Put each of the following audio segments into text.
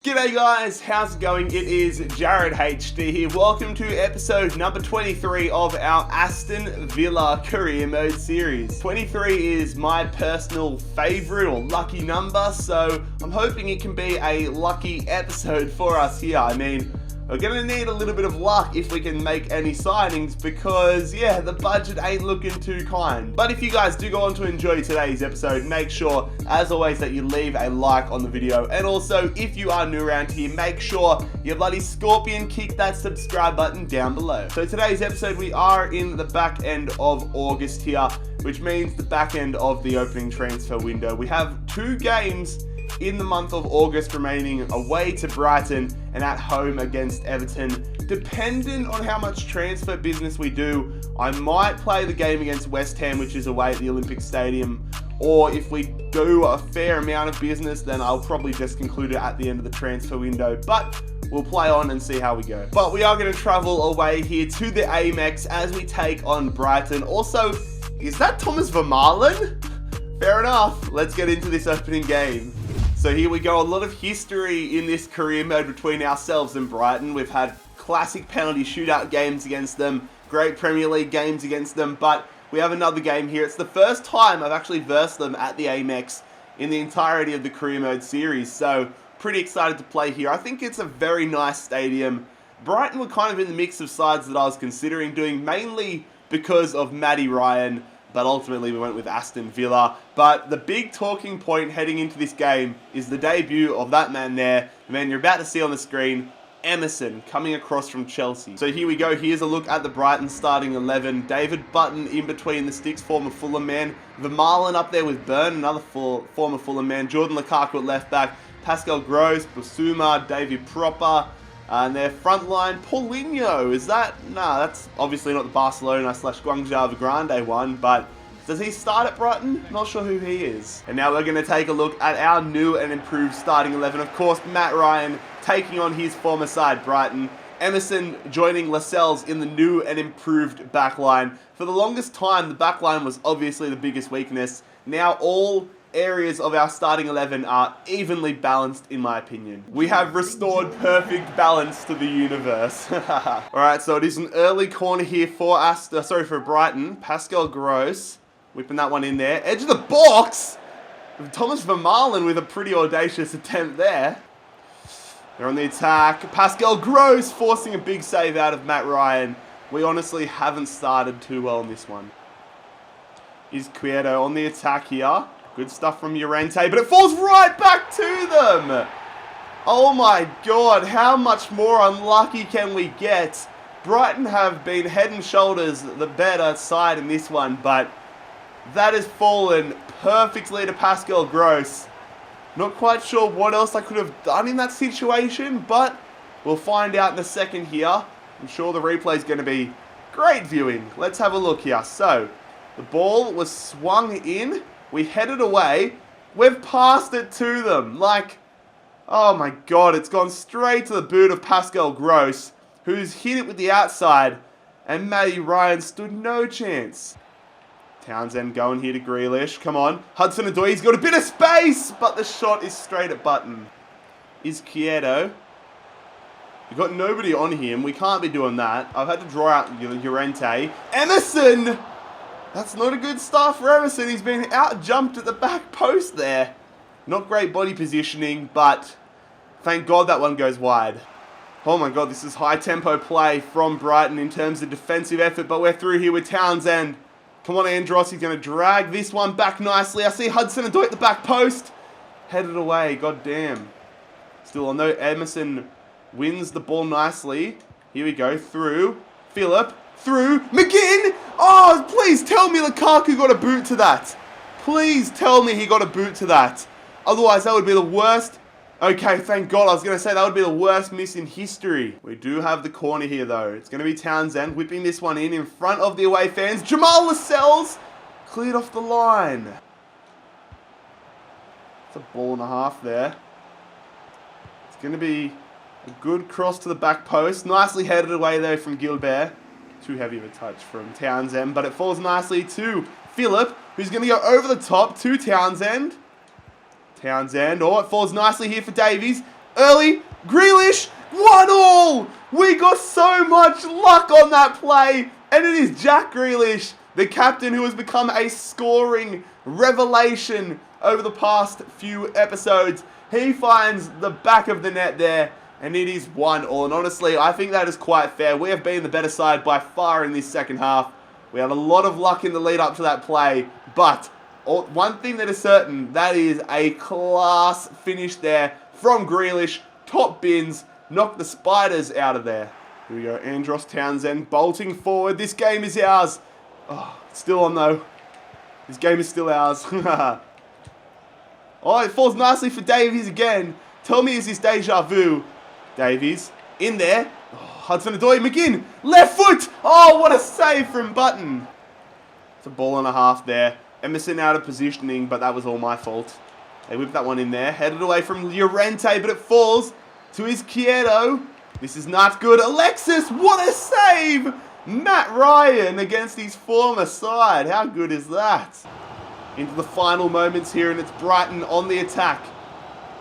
G'day guys, how's it going? It is Jared HD here. Welcome to episode number 23 of our Aston Villa career mode series. 23 is my personal favorite or lucky number, so I'm hoping it can be a lucky episode for us here. I mean, we're gonna need a little bit of luck if we can make any signings because, yeah, the budget ain't looking too kind. But if you guys do go on to enjoy today's episode, make sure, as always, that you leave a like on the video. And also, if you are new around here, make sure you bloody scorpion kick that subscribe button down below. So today's episode, we are in the back end of August here, which means the back end of the opening transfer window. We have 2 games in the month of August remaining, away to Brighton and at home against Everton. Dependent on how much transfer business we do, I might play the game against West Ham, which is away at the Olympic Stadium, or if we do a fair amount of business, then I'll probably just conclude it at the end of the transfer window, but we'll play on and see how we go. But we are going to travel away here to the Amex as we take on Brighton. Also, is that Thomas Vermaelen? Fair enough, let's get into this opening game. So here we go, a lot of history in this career mode between ourselves and Brighton. We've had classic penalty shootout games against them, great Premier League games against them, but we have another game here. It's the first time I've actually versed them at the Amex in the entirety of the career mode series, so pretty excited to play here. I think it's a very nice stadium. Brighton were kind of in the mix of sides that I was considering doing, mainly because of Matty Ryan, but ultimately we went with Aston Villa. But the big talking point heading into this game is the debut of that man there, the man you're about to see on the screen, Emerson, coming across from Chelsea. So here we go, here's a look at the Brighton starting 11. David Button in between the sticks, former Fulham man. Vermaelen up there with Byrne, another former Fulham man. Jordan Lukaku at left back. Pascal Gross, Busuma, David Proper. And their front line, Paulinho, is that? Nah, that's obviously not the Barcelona / Guangzhou Evergrande one, but does he start at Brighton? Not sure who he is. And now we're going to take a look at our new and improved starting 11. Of course, Matt Ryan taking on his former side, Brighton. Emerson joining Lascelles in the new and improved backline. For the longest time, the backline was obviously the biggest weakness. Now all areas of our starting 11 are evenly balanced, in my opinion. We have restored perfect balance to the universe. Alright, so it is an early corner here for Brighton. Pascal Gross whipping that one in there. Edge of the box! Thomas Vermaelen with a pretty audacious attempt there. They're on the attack. Pascal Gross forcing a big save out of Matt Ryan. We honestly haven't started too well in this one. Is Aguero on the attack here. Good stuff from Llorente, but it falls right back to them. Oh my god, how much more unlucky can we get? Brighton have been head and shoulders the better side in this one, but that has fallen perfectly to Pascal Gross. Not quite sure what else I could have done in that situation, but we'll find out in a second here. I'm sure the replay is going to be great viewing. Let's have a look here. So, the ball was swung in. We headed away. We've passed it to them. Like, oh my god, it's gone straight to the boot of Pascal Gross, who's hit it with the outside, and Matty Ryan stood no chance. Townsend going here to Grealish. Come on. Hudson-Odoi, he's got a bit of space, but the shot is straight at Button. Is Quieto. We've got nobody on him. We can't be doing that. I've had to draw out Llorente. Emerson! That's not a good start for Everton. He's been out-jumped at the back post there. Not great body positioning, but thank God that one goes wide. Oh my god, this is high-tempo play from Brighton in terms of defensive effort, but we're through here with Townsend. Come on, Andros, he's going to drag this one back nicely. I see Hudson-Odoi at the back post. Headed away, god damn. Still, I know Emerson wins the ball nicely. Here we go, through. Phillip. Through. McGinn! Oh, please tell me Lukaku got a boot to that. Please tell me he got a boot to that. Otherwise, that would be the worst. Okay, thank God. I was going to say that would be the worst miss in history. We do have the corner here, though. It's going to be Townsend whipping this one in front of the away fans. Jamal Lascelles cleared off the line. It's a ball and a half there. It's going to be a good cross to the back post. Nicely headed away, though, from Gilbert. Too heavy of a touch from Townsend, but it falls nicely to Phillip, who's going to go over the top to Townsend. Oh, it falls nicely here for Davies. early. Grealish, 1-1. We got so much luck on that play. And it is Jack Grealish, the captain who has become a scoring revelation over the past few episodes. He finds the back of the net there, and it is 1-1. And honestly, I think that is quite fair. We have been the better side by far in this second half. We had a lot of luck in the lead up to that play, but one thing that is certain, that is a class finish there from Grealish. Top bins, knocked the spiders out of there. Here we go, Andros Townsend bolting forward. This game is ours. Oh, still on though. This game is still ours. Oh, it falls nicely for Davies again. Tell me, is this deja vu? Davies, in there. Oh, Hudson-Odoi, McGinn, left foot. Oh, what a save from Button. It's a ball and a half there. Emerson out of positioning, but that was all my fault. They whipped that one in there. Headed away from Llorente, but it falls to Izquierdo. This is not good. Alexis, what a save! Matt Ryan against his former side. How good is that? Into the final moments here, and it's Brighton on the attack.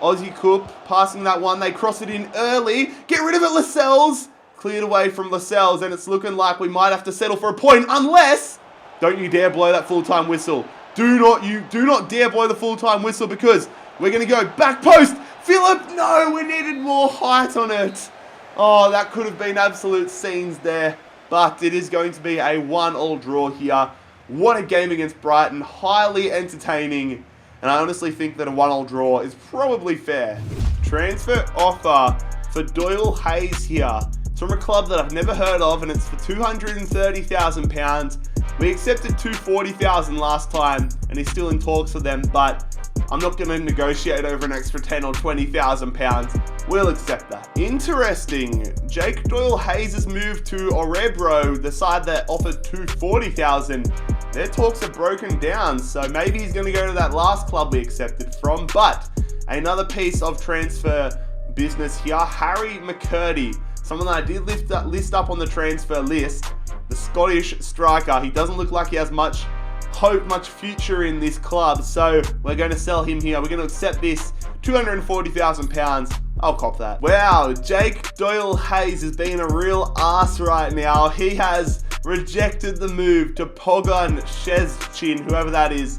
Aussie Coop passing that one. They cross it in early. Get rid of it, Lascelles. Cleared away from Lascelles, and it's looking like we might have to settle for a point, unless... Don't you dare blow that full-time whistle. Do not dare blow the full-time whistle, because we're going to go back post. Philip, no, we needed more height on it. Oh, that could have been absolute scenes there. But it is going to be a 1-1 draw here. What a game against Brighton. Highly entertaining. And I honestly think that a 1-1 draw is probably fair. Transfer offer for Doyle Hayes here. It's from a club that I've never heard of, and it's for £230,000. We accepted $240,000 last time, and he's still in talks with them, but I'm not going to negotiate over an extra £10,000 or £20,000. We'll accept that. Interesting. Jake Doyle Hayes has moved to Orebro, the side that offered $240,000. Their talks are broken down, so maybe he's going to go to that last club we accepted from. But another piece of transfer business here, Harry McCurdy, someone that I did list up on the transfer list. The Scottish striker. He doesn't look like he has much hope, much future in this club, so we're going to sell him here. We're going to accept this £240,000. I'll cop that. Wow, Jake Doyle Hayes is being a real ass right now. He has rejected the move to Pogon Szczecin, whoever that is.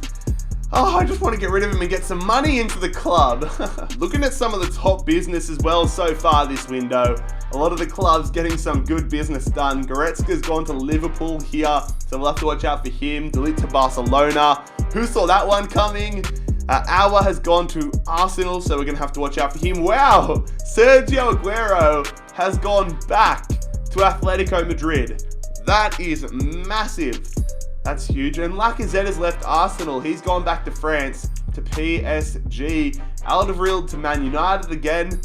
Oh, I just want to get rid of him and get some money into the club. Looking at some of the top business as well so far this window. A lot of the clubs getting some good business done. Goretzka's gone to Liverpool here, so we'll have to watch out for him. Delete to Barcelona. Who saw that one coming? Awa has gone to Arsenal, so we're going to have to watch out for him. Wow! Sergio Aguero has gone back to Atletico Madrid. That is massive. That's huge. And Lacazette has left Arsenal. He's gone back to France, to PSG. Alderweireld to Man United again.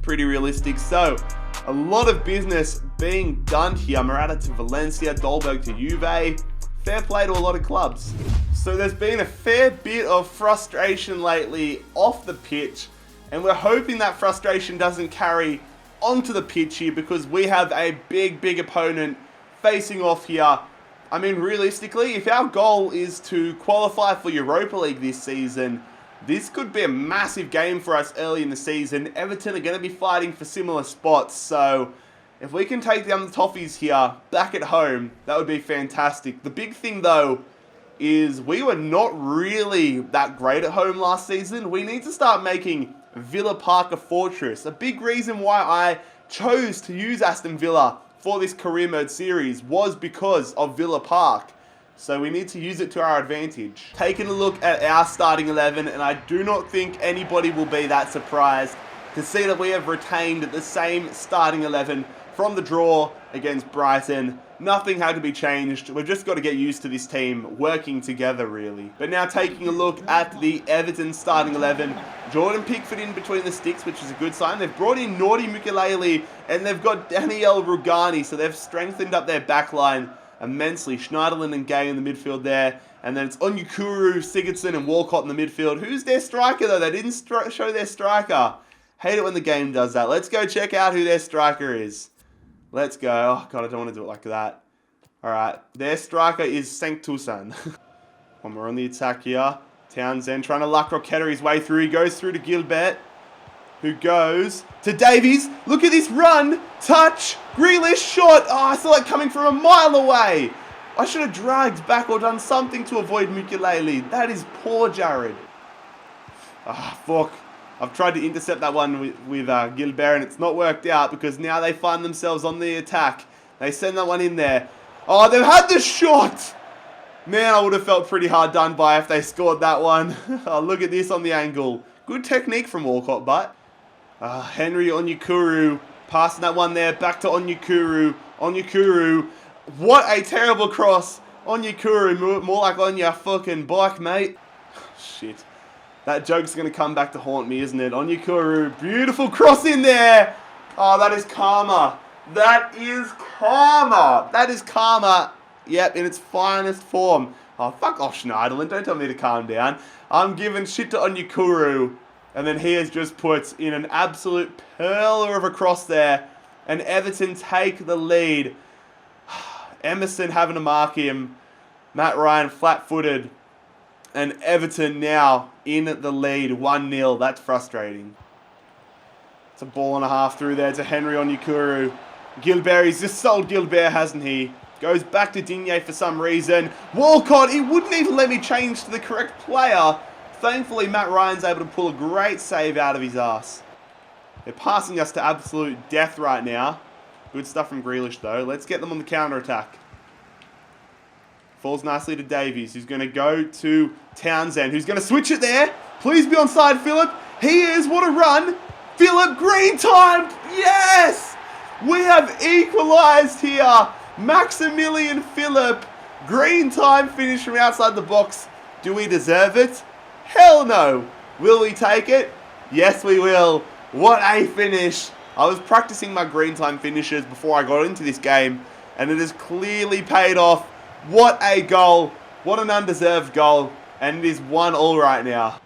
Pretty realistic. So, a lot of business being done here. Morata to Valencia, Dolberg to Juve. Fair play to a lot of clubs. So there's been a fair bit of frustration lately off the pitch, and we're hoping that frustration doesn't carry onto the pitch here, because we have a big opponent facing off here. I mean, realistically, if our goal is to qualify for Europa League this season, this could be a massive game for us early in the season. Everton are going to be fighting for similar spots, so if we can take down the Toffees here back at home, that would be fantastic. The big thing, though, is we were not really that great at home last season. We need to start making Villa Park a fortress. A big reason why I chose to use Aston Villa for this career mode series was because of Villa Park. So we need to use it to our advantage. Taking a look at our starting 11, and I do not think anybody will be that surprised to see that we have retained the same starting 11 from the draw against Brighton. Nothing had to be changed. We've just got to get used to this team working together, really. But now taking a look at the Everton starting 11. Jordan Pickford in between the sticks, which is a good sign. They've brought in Nordi Mukulele, and they've got Daniel Rugani, so they've strengthened up their backline immensely. Schneiderlin and Gay in the midfield there. And then it's Onyekuru, Sigurdsson, and Walcott in the midfield. Who's their striker, though? They didn't show their striker. Hate it when the game does that. Let's go check out who their striker is. Let's go. Oh, God, I don't want to do it like that. All right. Their striker is Sanctusan. When we're on the attack here. Townsend trying to luck Roqueta his way through. He goes through to Gilbert. who goes to Davies. Look at this run. Touch. Grealish shot. Oh, I saw it coming from a mile away. I should have dragged back or done something to avoid Mukulele. That is poor, Jared. Ah, fuck. I've tried to intercept that one with Gilbert, and it's not worked out because now they find themselves on the attack. They send that one in there. Oh, they've had the shot. Man, I would have felt pretty hard done by if they scored that one. Oh, look at this on the angle. Good technique from Walcott, but Henry Onyekuru passing that one there. Back to Onyekuru. Onyekuru. What a terrible cross. Onyekuru, more like on your fucking bike, mate. Shit. That joke's going to come back to haunt me, isn't it? Onyekuru, beautiful cross in there. Oh, that is karma. That is karma. That is karma. Yep, in its finest form. Oh, fuck off, Schneiderlin. Don't tell me to calm down. I'm giving shit to Onyekuru. And then he has just put in an absolute perler of a cross there. And Everton take the lead. Emerson having to mark him. Matt Ryan flat-footed. And Everton now in the lead, 1-0. That's frustrating. It's a ball and a half through there to Henry Onyekuru. Gilbert, he's just sold Gilbert, hasn't he? Goes back to Digne for some reason. Walcott, he wouldn't even let me change to the correct player. Thankfully, Matt Ryan's able to pull a great save out of his ass. They're passing us to absolute death right now. Good stuff from Grealish, though. Let's get them on the counter-attack. Falls nicely to Davies, who's going to go to Townsend, who's going to switch it there. Please be onside, Phillip. He is. What a run. Phillip, green time. Yes! We have equalised here. Maximilian Phillip. Green time finish from outside the box. Do we deserve it? Hell no. Will we take it? Yes, we will. What a finish. I was practicing my green time finishes before I got into this game, and it has clearly paid off. What a goal. What an undeserved goal. And it is 1-1 right now.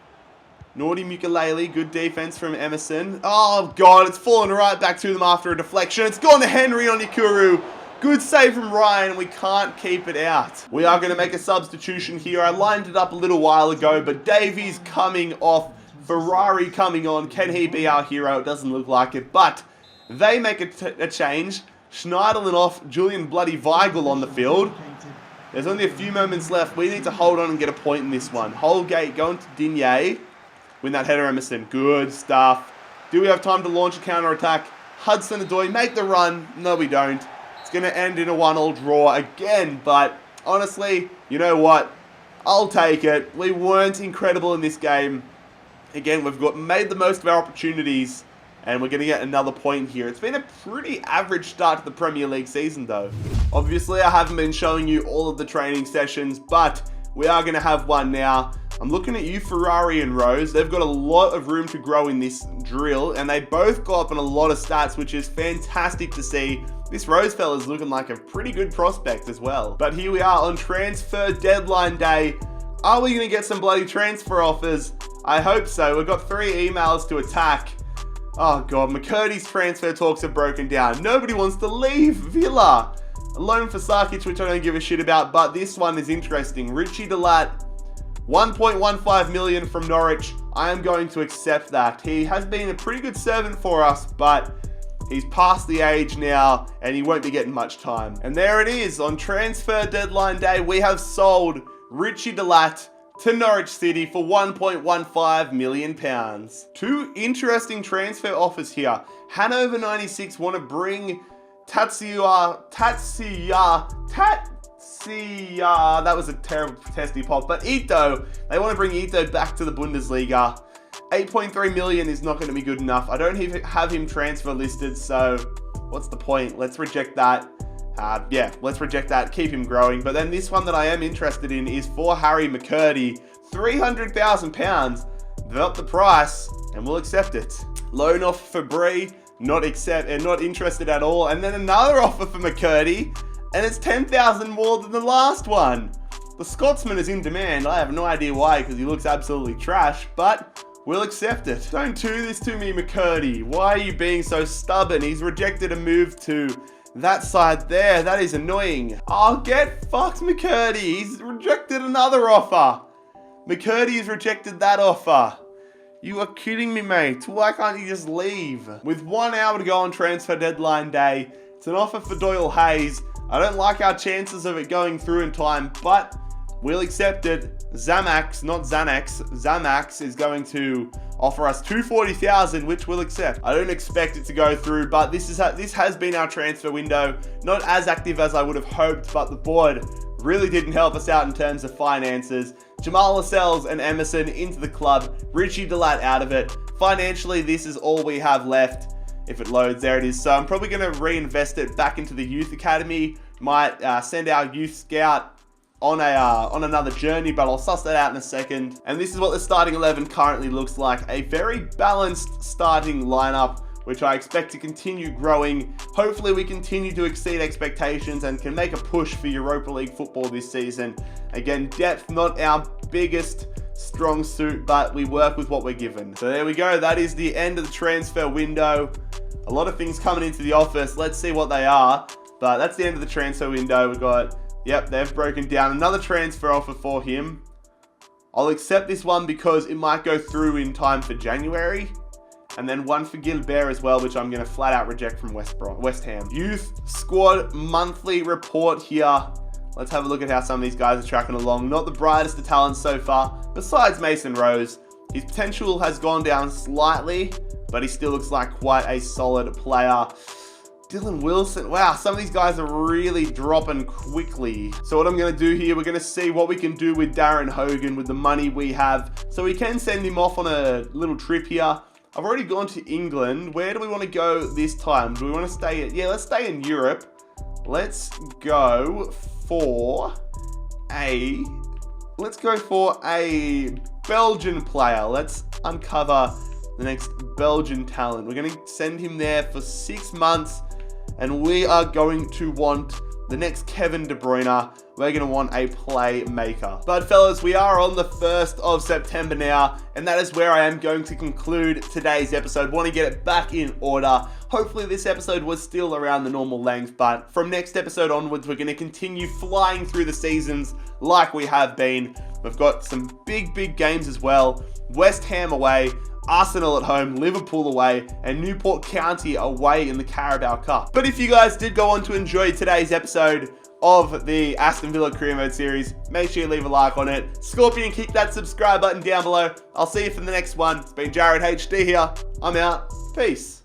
Naughty Mukulele. Good defense from Emerson. Oh, God. It's fallen right back to them after a deflection. It's gone to Henry Onyekuru. Good save from Ryan. We can't keep it out. We are going to make a substitution here. I lined it up a little while ago, but Davies coming off. Ferrari coming on. Can he be our hero? It doesn't look like it, but they make a change. Schneiderlin off. Julian bloody Weigel on the field. There's only a few moments left. We need to hold on and get a point in this one. Holgate going to Digne. Win that header, Emerson. Good stuff. Do we have time to launch a counter-attack? Hudson-Odoi, make the run. No, we don't. It's going to end in a 1-1 draw again, but honestly, you know what? I'll take it. We weren't incredible in this game. Again, we've made the most of our opportunities, and we're going to get another point here. It's been a pretty average start to the Premier League season, though. Obviously, I haven't been showing you all of the training sessions, but we are going to have one now. I'm looking at you, Ferrari and Rose. They've got a lot of room to grow in this drill, and they both got up on a lot of stats, which is fantastic to see. This Rose fella's looking like a pretty good prospect as well. But here we are on transfer deadline day. Are we going to get some bloody transfer offers? I hope so. We've got 3 emails to attack. Oh, God. McCurdy's transfer talks have broken down. Nobody wants to leave Villa. A loan for Sarkic, which I don't give a shit about, but this one is interesting. Richie Delat, 1.15 million from Norwich. I am going to accept that. He has been a pretty good servant for us, but he's past the age now, and he won't be getting much time. And there it is. On transfer deadline day, we have sold Richie Delat to Norwich City for £1.15 million. 2 interesting transfer offers here. Hanover 96 want to bring Tatsuya, that was a terrible testy pop, but Ito, they want to bring Ito back to the Bundesliga. 8.3 million is not going to be good enough. I don't even have him transfer listed, so what's the point? Let's reject that. Yeah, let's reject that. Keep him growing. But then this one that I am interested in is for Harry McCurdy. £300,000. Develop the price, and we'll accept it. Loan offer for Bree. Not interested at all. And then another offer for McCurdy, and it's 10,000 more than the last one. The Scotsman is in demand. I have no idea why, because he looks absolutely trash, but we'll accept it. Don't do this to me, McCurdy. Why are you being so stubborn? He's rejected a move to that side there. That is annoying. Oh, get fucked, McCurdy. He's rejected another offer. McCurdy has rejected that offer. You are kidding me, mate. Why can't you just leave? With 1 hour to go on transfer deadline day, it's an offer for Doyle Hayes. I don't like our chances of it going through in time, but we'll accept it. Zamax, not Xanax, Zamax is going to offer us $240,000, which we'll accept. I don't expect it to go through, but this has been our transfer window. Not as active as I would have hoped, but the board really didn't help us out in terms of finances. Jamal Lascelles and Emerson into the club. Richie Delat out of it. Financially, this is all we have left. If it loads, there it is. So I'm probably going to reinvest it back into the youth academy. Might send our youth scout on another journey, but I'll suss that out in a second. And this is what the starting 11 currently looks like. A very balanced starting lineup, which I expect to continue growing. Hopefully we continue to exceed expectations and can make a push for Europa League football this season. Again, depth not our biggest strong suit, but we work with what we're given. So there we go. That is the end of the transfer window. A lot of things coming into the office. Let's see what they are. But that's the end of the transfer window. We've got, yep, they've broken down another transfer offer for him. I'll accept this one because it might go through in time for January. And then one for Gilbert as well, which I'm going to flat out reject from West Ham. Youth squad monthly report here. Let's have a look at how some of these guys are tracking along. Not the brightest of talents so far, besides Mason Rose. His potential has gone down slightly, but he still looks like quite a solid player. Dylan Wilson. Wow, some of these guys are really dropping quickly. So what I'm going to do here, we're going to see what we can do with Darren Hogan with the money we have. So we can send him off on a little trip here. I've already gone to England. Where do we want to go this time? Do we want to stay at... Yeah, let's stay in Europe. Let's go for a... Belgian player. Let's uncover the next Belgian talent. We're going to send him there for 6 months. And we are going to want the next Kevin De Bruyne. We're going to want a playmaker. But fellas, we are on the 1st of September now, and that is where I am going to conclude today's episode. Want to get it back in order. Hopefully this episode was still around the normal length, but from next episode onwards, we're going to continue flying through the seasons like we have been. We've got some big games as well. West Ham away, Arsenal at home, Liverpool away, and Newport County away in the Carabao Cup. But if you guys did go on to enjoy today's episode of the Aston Villa Career Mode series, make sure you leave a like on it. Scorpion, kick that subscribe button down below. I'll see you for the next one. It's been Jared HD here. I'm out. Peace.